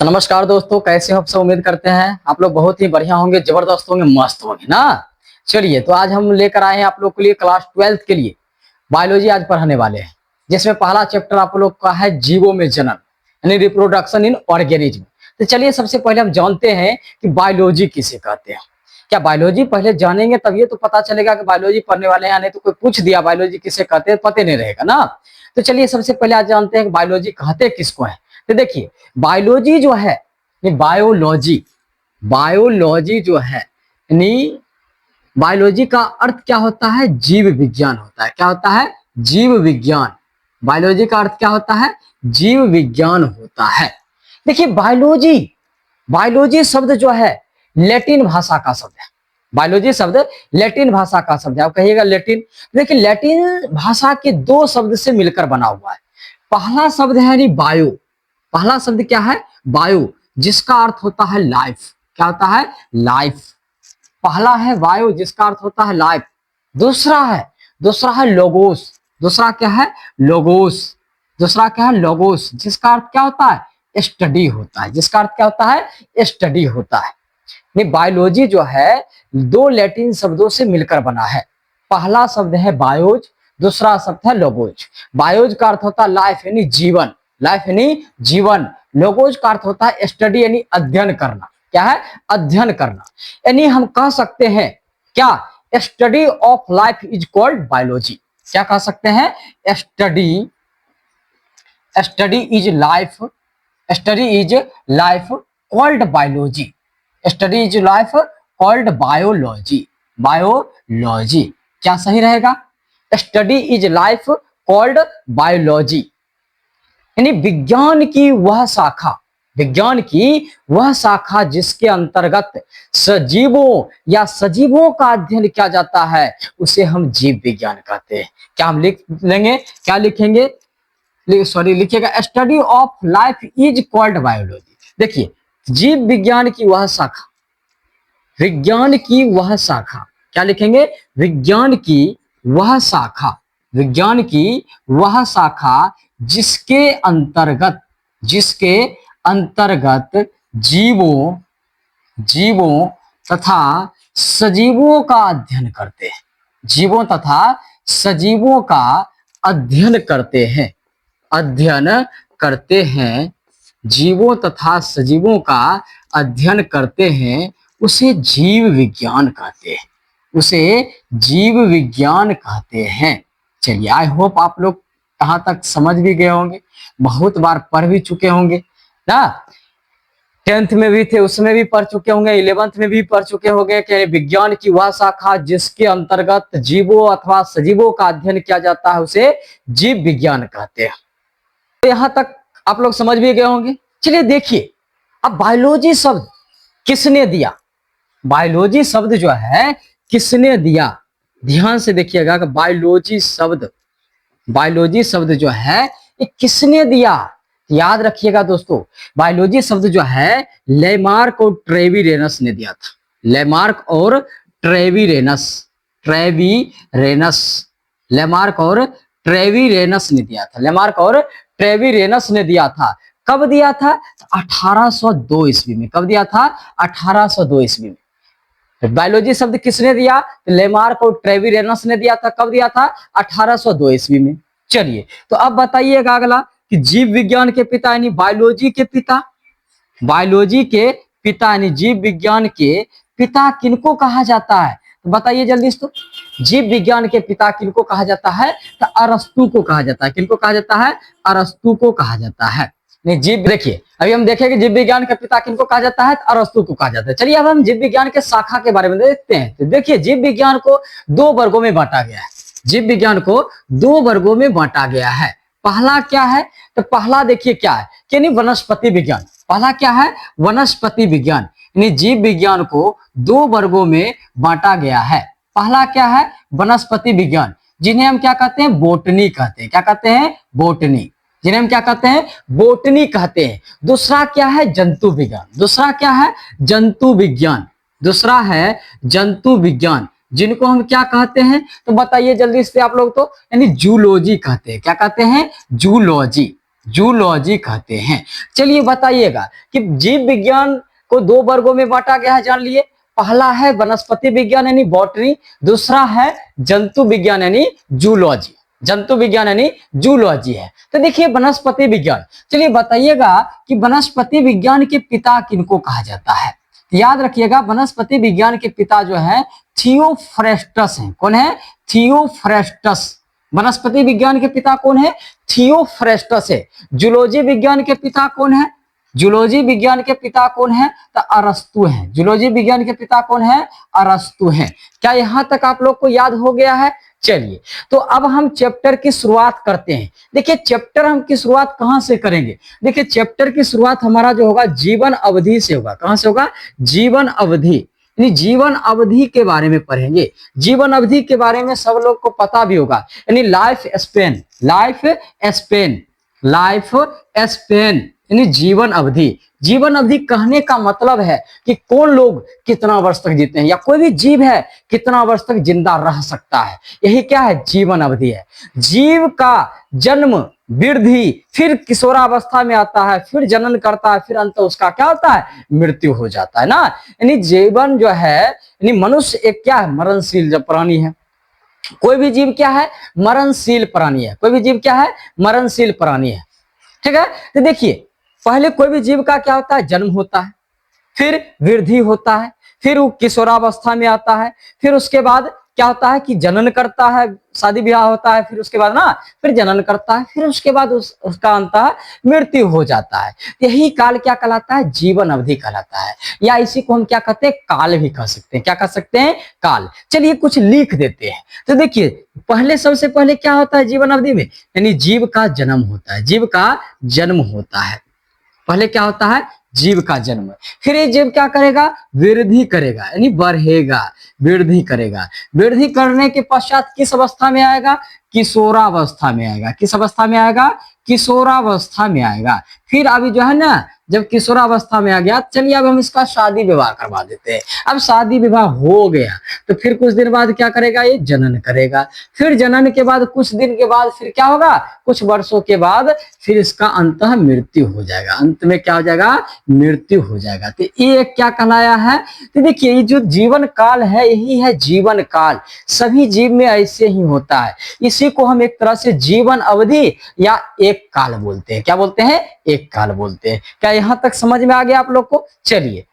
तो नमस्कार दोस्तों, कैसे हो आप सब। उम्मीद करते हैं आप लोग बहुत ही बढ़िया होंगे, जबरदस्त होंगे, मस्त होंगे ना। चलिए, तो आज हम लेकर आए हैं आप लोग के लिए क्लास 12th के लिए बायोलॉजी आज पढ़ाने वाले हैं, जिसमें पहला चैप्टर आप लोग का है जीवों में जनन यानी रिप्रोडक्शन इन ऑर्गेनिज्म। तो चलिए, सबसे पहले हम जानते हैं कि बायोलॉजी किसे कहते हैं। क्या बायोलॉजी पहले जानेंगे तब ये तो पता चलेगा कि बायोलॉजी पढ़ने वाले हैं, नहीं तो कोई पूछ दिया बायोलॉजी किसे कहते हैं, पता नहीं रहेगा ना। तो चलिए, सबसे पहले आज जानते हैं कि बायोलॉजी कहते किसको है। तो देखिए, बायोलॉजी जो है, बायोलॉजी बायोलॉजी जो है यानी बायोलॉजी का अर्थ क्या होता है? जीव विज्ञान होता है। क्या होता है? जीव विज्ञान। बायोलॉजी का अर्थ क्या होता है? जीव विज्ञान होता है। देखिए, बायोलॉजी बायोलॉजी शब्द जो है लैटिन भाषा का शब्द है। बायोलॉजी शब्द लैटिन भाषा का शब्द है। आप कहिएगा लैटिन। देखिए, लैटिन भाषा के दो शब्द से मिलकर बना हुआ है। पहला शब्द है यानी बायो। पहला शब्द क्या है? बायो, जिसका अर्थ होता है लाइफ। क्या होता है? लाइफ। पहला है बायो, जिसका अर्थ होता है लाइफ। दूसरा है लोगोस। दूसरा क्या है? लोगोस। दूसरा क्या है? लोगोस, जिसका अर्थ क्या होता है? स्टडी होता है। जिसका अर्थ क्या होता है? स्टडी होता है। ये बायोलॉजी जो है दो लैटिन शब्दों से मिलकर बना है। पहला शब्द है बायोज, दूसरा शब्द है लोगोज। बायोज का अर्थ होता है लाइफ यानी जीवन। लाइफ यानी जीवन। लोगोज का अर्थ होता है स्टडी यानी अध्ययन करना। क्या है? अध्ययन करना। यानी हम कह सकते हैं क्या? Study of life is called biology. क्या कह सकते हैं? Study is life called biology. Study is life called biology. Biology क्या सही रहेगा? Study is life called biology यानी विज्ञान की वह शाखा जिसके अंतर्गत सजीवों का अध्ययन किया जाता है, उसे हम जीव विज्ञान कहते हैं। क्या हम लिख लेंगे? क्या लिखेंगे? लिखिएगा study of life is called biology. देखिए, जीव विज्ञान की वह शाखा, क्या लिखेंगे? विज्ञान की वह शाखा जिसके अंतर्गत जीवों तथा सजीवों का अध्ययन करते हैं। जीवों तथा सजीवों का अध्ययन करते हैं। जीवों तथा सजीवों का अध्ययन करते हैं, उसे जीव विज्ञान कहते हैं। चलिए, आई होप आप लोग कहाँ तक समझ भी गए होंगे, बहुत बार पढ़ भी चुके होंगे ना। 10th में भी थे, उसमें भी पढ़ चुके होंगे, 11th में भी पढ़ चुके होंगे कि विज्ञान की वह शाखा जिसके अंतर्गत जीवों अथवा सजीवों का अध्ययन किया जाता है, उसे जीव विज्ञान कहते हैं। तो यहां तक आप लोग समझ भी गए होंगे। चलिए देखिए, अब बायोलॉजी शब्द किसने दिया? बायोलॉजी शब्द जो है किसने दिया? ध्यान से देखिएगा कि बायोलॉजी शब्द जो है ये किसने दिया? याद रखिएगा दोस्तों, बायोलॉजी शब्द जो है लेमार्क और ट्रेविरेनस ने दिया था। लेमार्क और ट्रेविरेनस ने दिया था। कब दिया था? 1802 ईस्वी में। कब दिया था? 1802 ईस्वी में। बायोलॉजी शब्द किसने दिया? लेमार्क और ट्रेविरेनस ने दिया था। कब दिया था? 1802 ईस्वी में। चलिए, तो अब बताइएगा अगला कि जीव विज्ञान के पिता यानी बायोलॉजी के पिता यानी जीव विज्ञान के पिता किनको कहा जाता है? तो बताइए जल्दी से। तो जीव विज्ञान के पिता किनको कहा जाता है? तो अरस्तु को कहा जाता है। किनको कहा जाता है? अरस्तु को कहा जाता है। नहीं, जीव, देखिए अभी हम देखेंगे जीव विज्ञान के पिता किनको कहा जाता है? तो अरस्तु को कहा जाता है। चलिए, अब हम जीव विज्ञान के शाखा के बारे में देखते हैं। तो देखिए, जीव विज्ञान को दो वर्गों में बांटा गया है। पहला क्या है? तो पहला देखिए क्या है कि यानी वनस्पति विज्ञान। पहला क्या है? वनस्पति विज्ञान। यानी जीव विज्ञान को दो वर्गों में बांटा गया है। पहला क्या है? वनस्पति विज्ञान, जिन्हें हम क्या कहते हैं? बोटनी कहते हैं। क्या कहते हैं? बोटनी। जिन्हें हम क्या कहते हैं? बोटनी कहते हैं। दूसरा क्या है? जंतु विज्ञान। दूसरा है जंतु विज्ञान, जिनको हम क्या कहते हैं? तो बताइए जल्दी से आप लोग। तो यानी जूलॉजी कहते हैं। क्या कहते हैं? जूलॉजी। जूलॉजी कहते हैं। चलिए बताइएगा कि जीव विज्ञान को दो वर्गों में बांटा गया है, जान लिए। पहला है वनस्पति विज्ञान यानी बॉटनी, दूसरा है जंतु विज्ञान यानी जूलॉजी। जंतु विज्ञान यानी जूलॉजी है। तो देखिए वनस्पति विज्ञान, चलिए बताइएगा कि वनस्पति विज्ञान के पिता किनको कहा जाता है। याद रखिएगा वनस्पति विज्ञान के पिता जो है थियोफ्रेस्टस हैं। कौन है? थियोफ्रेस्टस। वनस्पति विज्ञान के पिता कौन है? थियोफ्रेस्टस है। जूलॉजी विज्ञान के पिता कौन है? जूलॉजी विज्ञान के पिता कौन है? तो अरस्तु है। जूलॉजी विज्ञान के पिता कौन है? अरस्तु है। क्या यहां तक आप लोग को याद हो गया है? चलिए तो अब हम चैप्टर की शुरुआत करते हैं। देखिए चैप्टर हम की शुरुआत कहां से करेंगे? देखिए चैप्टर की शुरुआत हमारा जो होगा जीवन अवधि से होगा। कहां से होगा? जीवन अवधि, यानी जीवन अवधि के बारे में पढ़ेंगे। जीवन अवधि के बारे में सब लोग को पता भी होगा, यानी life span. Life span, life span यानी जीवन अवधि। जीवन अवधि कहने का मतलब है कि कौन लोग कितना वर्ष तक जीते हैं, या कोई भी जीव है कितना वर्ष तक जिंदा रह सकता है, यही क्या है? जीवन अवधि है। जीव का जन्म, वृद्धि, फिर किशोरावस्था में आता है, फिर जनन करता है, फिर अंत उसका क्या होता है? मृत्यु हो जाता है ना। यानी जीवन जो है, यानी मनुष्य एक क्या है? मरणशील जब प्राणी है। कोई भी जीव क्या है? मरणशील प्राणी है। कोई भी जीव क्या है? मरणशील प्राणी है। ठीक है। तो देखिए पहले कोई भी जीव का क्या होता है? जन्म होता है, फिर वृद्धि होता है, फिर वो किशोरावस्था में आता है, फिर उसके बाद क्या होता है कि जनन करता है, शादी ब्याह होता है, फिर उसके बाद ना फिर जनन करता है, फिर उसके बाद उसका अंत मृत्यु हो जाता है। यही काल क्या कहलाता है? जीवन अवधि कहलाता है, या इसी को हम क्या कहते हैं? काल भी कह सकते हैं। क्या कह सकते हैं? काल। चलिए कुछ लिख देते हैं। तो देखिए पहले, सबसे पहले क्या होता है जीवन अवधि में? यानी जीव का जन्म होता है। जीव का जन्म होता है। पहले क्या होता है? जीव का जन्म। फिर ये जीव क्या करेगा? वृद्धि करेगा, यानी बढ़ेगा, वृद्धि करेगा। वृद्धि करने के पश्चात किस अवस्था में आएगा? किशोरावस्था में आएगा। किस अवस्था में आएगा? किशोरावस्था में आएगा। फिर अभी जो है ना, जब किशोरावस्था में आ गया, चलिए अब हम इसका शादी विवाह करवा देते हैं। अब शादी विवाह हो गया तो फिर कुछ दिन बाद क्या करेगा? ये जनन करेगा। फिर जनन के बाद कुछ दिन के बाद फिर क्या होगा? कुछ वर्षों के बाद फिर इसका अंततः मृत्यु हो जाएगा। अंत में क्या हो जाएगा? मृत्यु हो जाएगा। तो ये क्या कहलाया है? तो देखिए ये जो जीवन काल है, यही है जीवन काल। सभी जीव में ऐसे ही होता है। इसी को हम एक तरह से जीवन अवधि या एक काल बोलते हैं। क्या बोलते हैं? एक काल बोलते हैं। क्या यहां तक समझ में आ गया आप लोग को? चलिए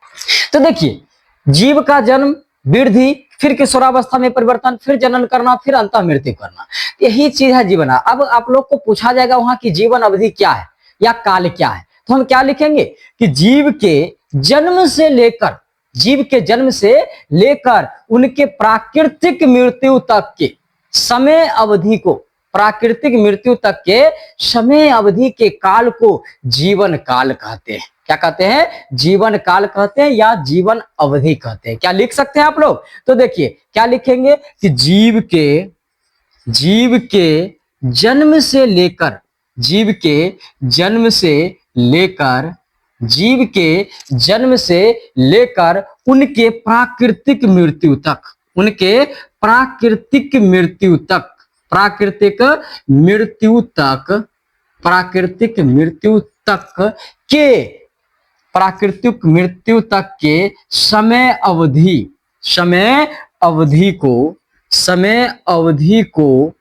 तो देखिए जीव का जन्म, वृद्धि, फिर किशोरावस्था में परिवर्तन, फिर जनन करना, फिर अंतः मृत्यु करना, यही चीज है जीवन। अब आप लोग को पूछा जाएगा वहां की जीवन अवधि क्या है या काल क्या है, तो हम क्या लिखेंगे कि जीव के जन्म से लेकर, जीव के जन्म से लेकर उनके प्राकृतिक मृत्यु तक के समय अवधि को, प्राकृतिक मृत्यु तक के समय अवधि के काल को जीवन काल कहते हैं। क्या कहते हैं? जीवन काल कहते हैं या जीवन अवधि कहते हैं। क्या लिख सकते हैं आप लोग? तो देखिए क्या लिखेंगे कि जीव के जन्म से लेकर, जीव के जन्म से लेकर, जीव के जन्म से लेकर उनके प्राकृतिक मृत्यु तक, उनके प्राकृतिक मृत्यु तक, प्राकृतिक मृत्यु तक, प्राकृतिक मृत्यु तक के, प्राकृतिक मृत्यु तक के समय अवधि, समय अवधि को, समय अवधि को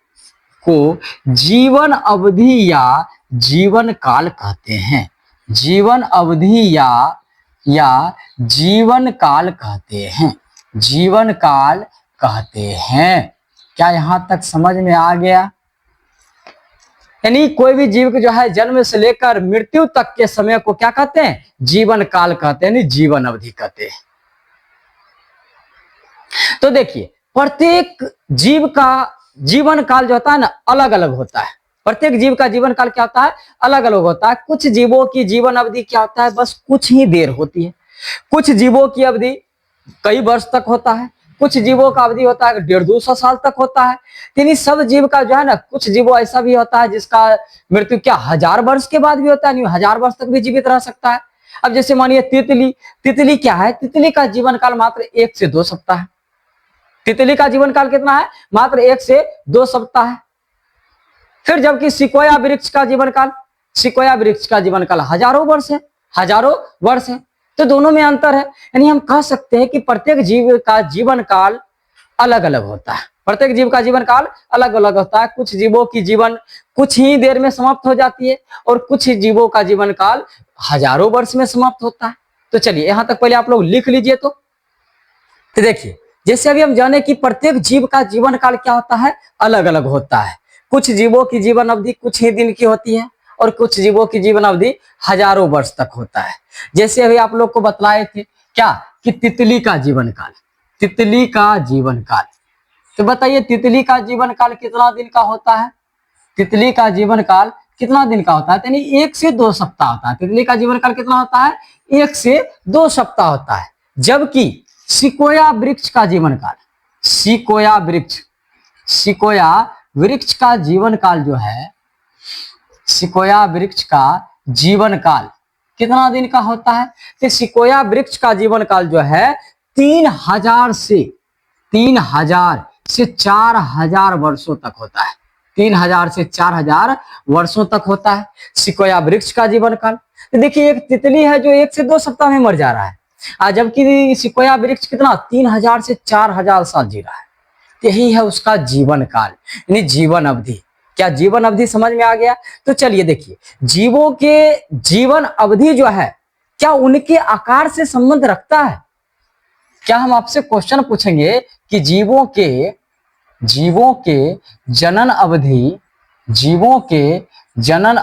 जीवन अवधि या जीवन काल कहते हैं। जीवन अवधि या जीवन काल कहते हैं। जीवन काल कहते हैं। क्या यहां तक समझ में आ गया? यानी कोई भी जीव के जो है जन्म से लेकर मृत्यु तक के समय को क्या कहते हैं? जीवन काल कहते हैं, जीवन अवधि कहते हैं। तो देखिए प्रत्येक जीव का जीवन काल जो होता है ना, अलग अलग होता है। प्रत्येक जीव का जीवन काल क्या होता है? अलग अलग होता है। कुछ जीवों की जीवन अवधि क्या होता है? बस कुछ ही देर होती है। कुछ जीवों की अवधि कई वर्ष तक होता है, कुछ जीवों का अवधि होता है 150-200 साल तक होता है। यानी सब जीव का जो है ना, कुछ जीवों ऐसा भी होता है जिसका मृत्यु क्या 1000 वर्ष के बाद भी होता है, नहीं 1000 वर्ष तक भी जीवित रह सकता है। अब जैसे मानिए तितली, तितली क्या है? तितली का जीवन काल मात्र 1 से 2 सप्ताह है। तितली का जीवन काल कितना है? मात्र 1 से 2 सप्ताह है। फिर जबकि सिकोया वृक्ष का जीवन काल सिकोया वृक्ष का जीवन काल हजारों वर्ष है, हजारों वर्ष है। तो दोनों में अंतर है, यानी हम कह सकते हैं कि प्रत्येक जीव का जीवन काल अलग अलग होता है। प्रत्येक जीव का जीवन काल अलग अलग होता है। कुछ जीवों की जीवन कुछ ही देर में समाप्त हो जाती है और कुछ जीवों का जीवन काल हजारों वर्ष में समाप्त होता है। तो चलिए यहां तक पहले आप लोग लिख लीजिए। तो देखिए, जैसे अभी हम जाने कि प्रत्येक जीव का जीवन काल क्या होता है, अलग अलग होता है। कुछ जीवों की जीवन अवधि कुछ ही दिन की होती है और कुछ जीवों की जीवन अवधि हजारों वर्ष तक होता है। जैसे अभी आप लोग को बतलाए थे क्या कि तितली का जीवन काल, तितली का जीवन काल। तो बताइए तितली का जीवन काल कितना दिन का होता है? तितली का जीवन काल कितना दिन का होता है? यानी 1 से 2 सप्ताह होता है। तितली का जीवन काल कितना होता है? 1 से 2 सप्ताह होता है। जबकि सिकोया वृक्ष का जीवन काल, सिकोया वृक्ष का जीवन काल जो है, सिकोया वृक्ष का जीवन काल कितना दिन का होता है? तो सिकोया वृक्ष का जीवन काल जो है 3000 से 4000 वर्षों तक होता है। 3000 से 4000 वर्षों तक होता है सिकोया वृक्ष का जीवन काल। तो देखिए एक तितली है जो 1 से 2 सप्ताह में मर जा रहा है, जबकि सिकोया वृक्ष कितना 3000 से 4000 साल जी रहा है। यही है उसका जीवन काल, यानी जीवन अवधि। क्या जीवन अवधि समझ में आ गया? तो चलिए देखिए, जीवों के जीवन अवधि जो है क्या उनके आकार से संबंध रखता है? क्या हम आपसे क्वेश्चन पूछेंगे कि जीवों के जनन अवधि, जीवों के जनन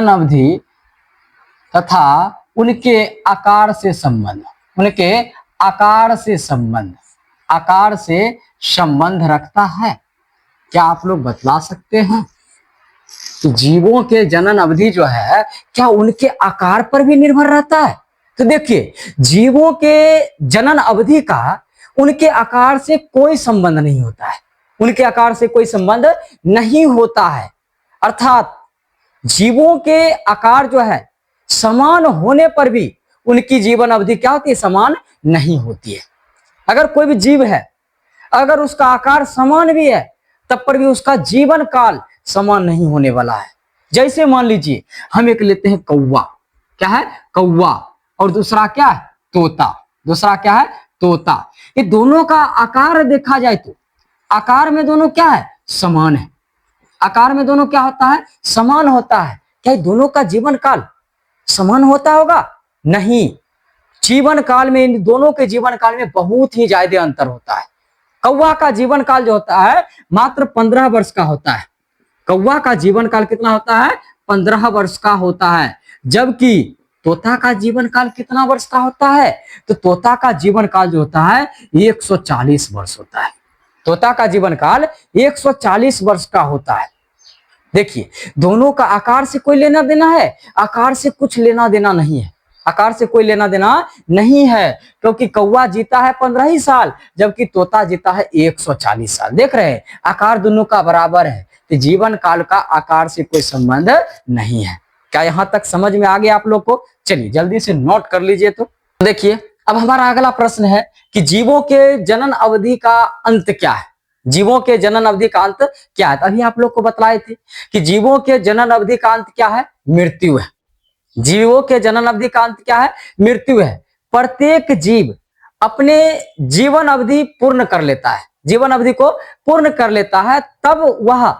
अवधि तथा उनके आकार से संबंध रखता है? क्या आप लोग बतला सकते हैं कि जीवों के जनन अवधि जो है क्या उनके आकार पर भी निर्भर रहता है? तो देखिए, जीवों के जनन अवधि का उनके आकार से कोई संबंध नहीं होता है, उनके आकार से कोई संबंध नहीं होता है। अर्थात जीवों के आकार जो है समान होने पर भी उनकी जीवन अवधि क्या होती है? समान नहीं होती है। अगर कोई भी जीव है, अगर उसका आकार समान भी है तब पर भी उसका जीवन काल समान नहीं होने वाला है। जैसे मान लीजिए हम एक लेते हैं कौवा, क्या है? कौवा, और दूसरा क्या है? तोता। दूसरा क्या है? तोता। ये दोनों का आकार देखा जाए तो आकार में दोनों क्या है? समान है। आकार में दोनों क्या होता है? समान होता है। क्या दोनों का जीवन काल समान होता होगा? नहीं, जीवन काल में इन दोनों के जीवन काल में बहुत ही ज्यादा अंतर होता है। कौवा का जीवन काल जो होता है मात्र 15 वर्ष का होता है। कौवा का जीवन काल कितना होता है? 15 वर्ष का होता है। जबकि तोता का जीवन काल कितना वर्ष का होता है? तो तोता का जीवन काल जो होता है 140 वर्ष होता है। तोता का जीवन काल 140 वर्ष का होता है। देखिए, दोनों का आकार से कोई लेना देना है? आकार से कुछ लेना देना नहीं है, आकार से कोई लेना देना नहीं है, क्योंकि कौवा जीता है 15 ही साल जबकि तोता जीता है 140 साल। देख रहे हैं, आकार दोनों का बराबर है, तो जीवन काल का आकार से कोई संबंध नहीं है। क्या यहां तक समझ में आ गया आप लोग को? चलिए जल्दी से नोट कर लीजिए। तो देखिए, अब हमारा अगला प्रश्न है कि जीवों के जनन अवधि का अंत क्या है? जीवों के जनन अवधि का अंत क्या है? अभी आप लोग को बतलाए थे कि जीवों के जनन अवधि का अंत क्या है? मृत्यु है। जीवों के जनन अवधि का अंत क्या है? मृत्यु है। प्रत्येक जीव अपने जीवन अवधि पूर्ण कर लेता है, जीवन अवधि को पूर्ण कर लेता है, तब वह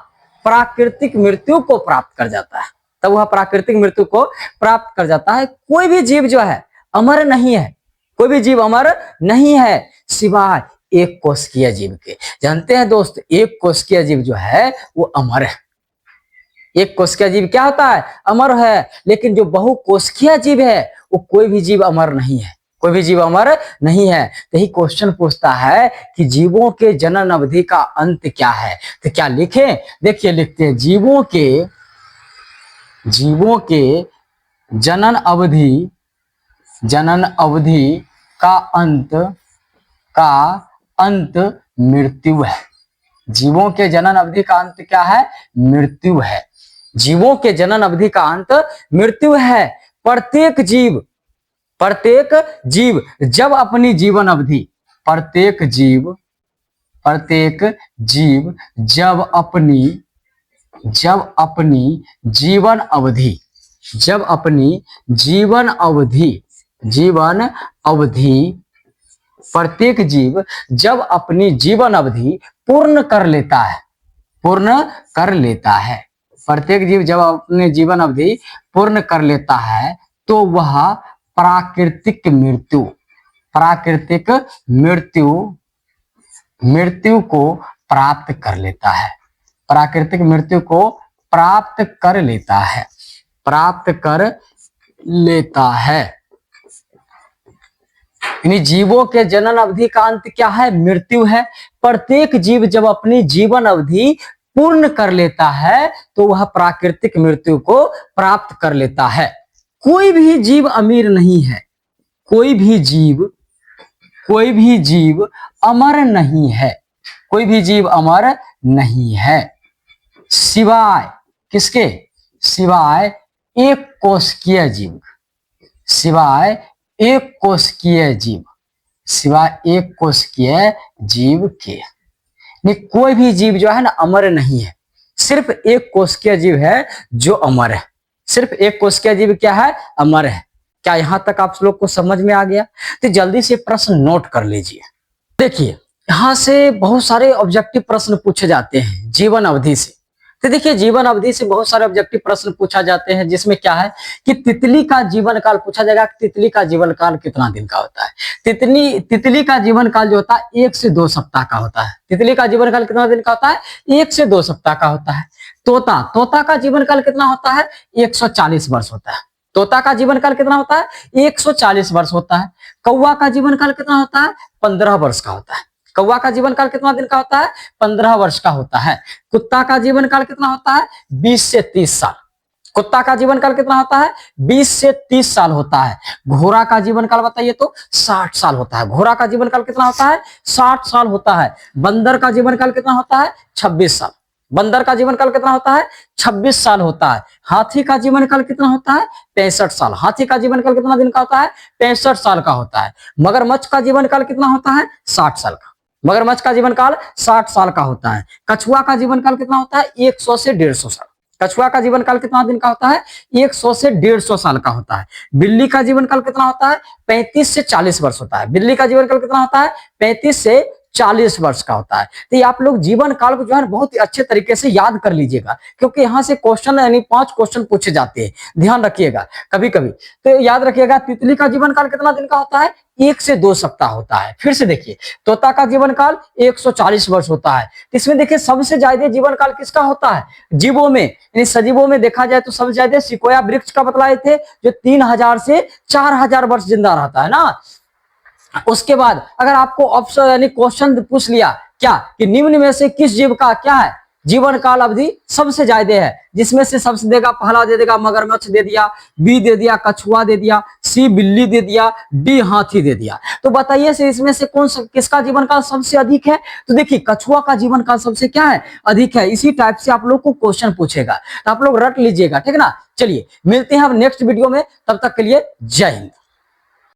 प्राकृतिक मृत्यु को प्राप्त कर जाता है, तब वह प्राकृतिक मृत्यु को प्राप्त कर जाता है। कोई भी जीव जो है अमर नहीं है, कोई भी जीव अमर नहीं है सिवाय एक कोशिकीय जीव के। जानते हैं दोस्त, एक कोशिकीय जीव जो है वो अमर है। एक कोशिकीय जीव क्या होता है? अमर है। लेकिन जो बहुकोशिकीय जीव है वो कोई भी जीव अमर नहीं है, कोई भी जीव अमर नहीं है। यही क्वेश्चन पूछता है कि जीवों के जनन अवधि का अंत क्या है? तो क्या लिखें? देखिए लिखते हैं, जीवों के जनन अवधि का अंत मृत्यु है। जीवों के जनन अवधि का अंत क्या है? मृत्यु है। जीवों के जनन अवधि का अंत मृत्यु है। प्रत्येक जीव जब अपनी जीवन अवधि, प्रत्येक जीव जब अपनी जब अपनी जीवन अवधि, जब अपनी जीवन अवधि प्रत्येक जीव जब अपनी जीवन अवधि पूर्ण कर लेता है, प्रत्येक जीव जब अपनी जीवन अवधि पूर्ण कर लेता है तो वह प्राकृतिक मृत्यु को प्राप्त कर लेता है, प्राकृतिक मृत्यु को प्राप्त कर लेता है। यानी जीवों के जनन अवधि का अंत क्या है? मृत्यु है। प्रत्येक जीव जब अपनी जीवन अवधि पूर्ण कर लेता है तो वह प्राकृतिक मृत्यु को प्राप्त कर लेता है। कोई भी जीव अमीर नहीं है, कोई भी जीव अमर नहीं है, सिवाय किसके? सिवाय एक कोशिकीय जीव के। नहीं, कोई भी जीव जो है ना अमर नहीं है, सिर्फ एक कोशिकीय जीव है जो अमर है। सिर्फ एक कोशिकीय जीव क्या है? अमर है। क्या यहां तक आप लोग को समझ में आ गया? तो जल्दी से प्रश्न नोट कर लीजिए। देखिए यहां से बहुत सारे ऑब्जेक्टिव प्रश्न पूछे जाते हैं जीवन अवधि से। तो देखिए जीवन अवधि से बहुत सारे ऑब्जेक्टिव प्रश्न पूछा जाते हैं, जिसमें क्या है कि तितली का जीवन काल पूछा जाएगा। तितली का जीवन काल कितना दिन का होता है? तितली का जीवन काल जो होता है 1 से 2 सप्ताह का होता है। तितली का जीवन काल कितना दिन का होता है? 1 से 2 सप्ताह का होता है। तोता का जीवन काल कितना होता है? 140 वर्ष होता है। तोता का जीवन काल कितना होता है? 140 वर्ष होता है। कौवा का जीवन काल कितना होता है? 15 वर्ष का होता है। कौवा का जीवन काल कितना दिन का होता है? 15 वर्ष का होता है। कुत्ता का जीवन काल कितना होता है? 20 से 30 साल। कुत्ता का जीवन काल कितना होता है? 20 से 30 साल होता है। घोड़ा का जीवन काल बताइए तो 60 साल होता है। घोड़ा का जीवन काल कितना होता है? 60 साल होता है। बंदर का जीवन काल कितना होता है? 26 साल। बंदर का जीवन काल कितना होता है? 26 साल होता है। हाथी का जीवन काल कितना होता है? 65 साल। हाथी का जीवन काल कितना दिन का होता है? 65 साल का होता है। मगरमच्छ का जीवन काल कितना होता है? 60 साल का। मगरमच्छ का जीवन काल 60 साल का होता है। कछुआ का जीवन काल कितना होता है? 100 से 150 साल। कछुआ का जीवन काल कितना दिन का होता है? 100 से 150 साल का होता है। बिल्ली का जीवन काल कितना होता है? 35 से 40 वर्ष होता है। बिल्ली का जीवन काल कितना होता है? 35 से 40 वर्ष का होता है। तो ये आप लोग जीवन काल को जो है बहुत ही अच्छे तरीके से याद कर लीजिएगा, क्योंकि यहाँ से क्वेश्चन यानी 5 क्वेश्चन पूछे जाते हैं। ध्यान रखिएगा कभी कभी। तो याद रखिएगा तितली का जीवन काल कितना दिन का होता है? 1 से 2 सप्ताह होता है। फिर से देखिए तोता का जीवन काल 140 वर्ष होता है। इसमें देखिए सबसे ज्यादा जीवन काल किसका होता है? जीवों में यानी सजीवों में देखा जाए तो सबसे ज्यादा सिकोया वृक्ष का बतलाए थे, जो 3000 से 4000 वर्ष जिंदा रहता है ना। उसके बाद अगर आपको ऑप्शन यानी क्वेश्चन पूछ लिया क्या कि निम्न में से किस जीव का क्या है जीवन काल अवधि सबसे ज्यादा है, जिसमें से सबसे देगा पहला दे देगा मगरमच्छ दे दिया, बी दे दिया कछुआ दे दिया, सी बिल्ली दे दिया, डी हाथी दे दिया। तो बताइए से इसमें से कौन सा किसका जीवन काल सबसे अधिक है? तो देखिए कछुआ का जीवन काल सबसे क्या है? अधिक है। इसी टाइप से आप लोग को क्वेश्चन पूछेगा, तो आप लोग रट लीजिएगा, ठीक है ना। चलिए मिलते हैं अब नेक्स्ट वीडियो में, तब तक के लिए जय हिंद।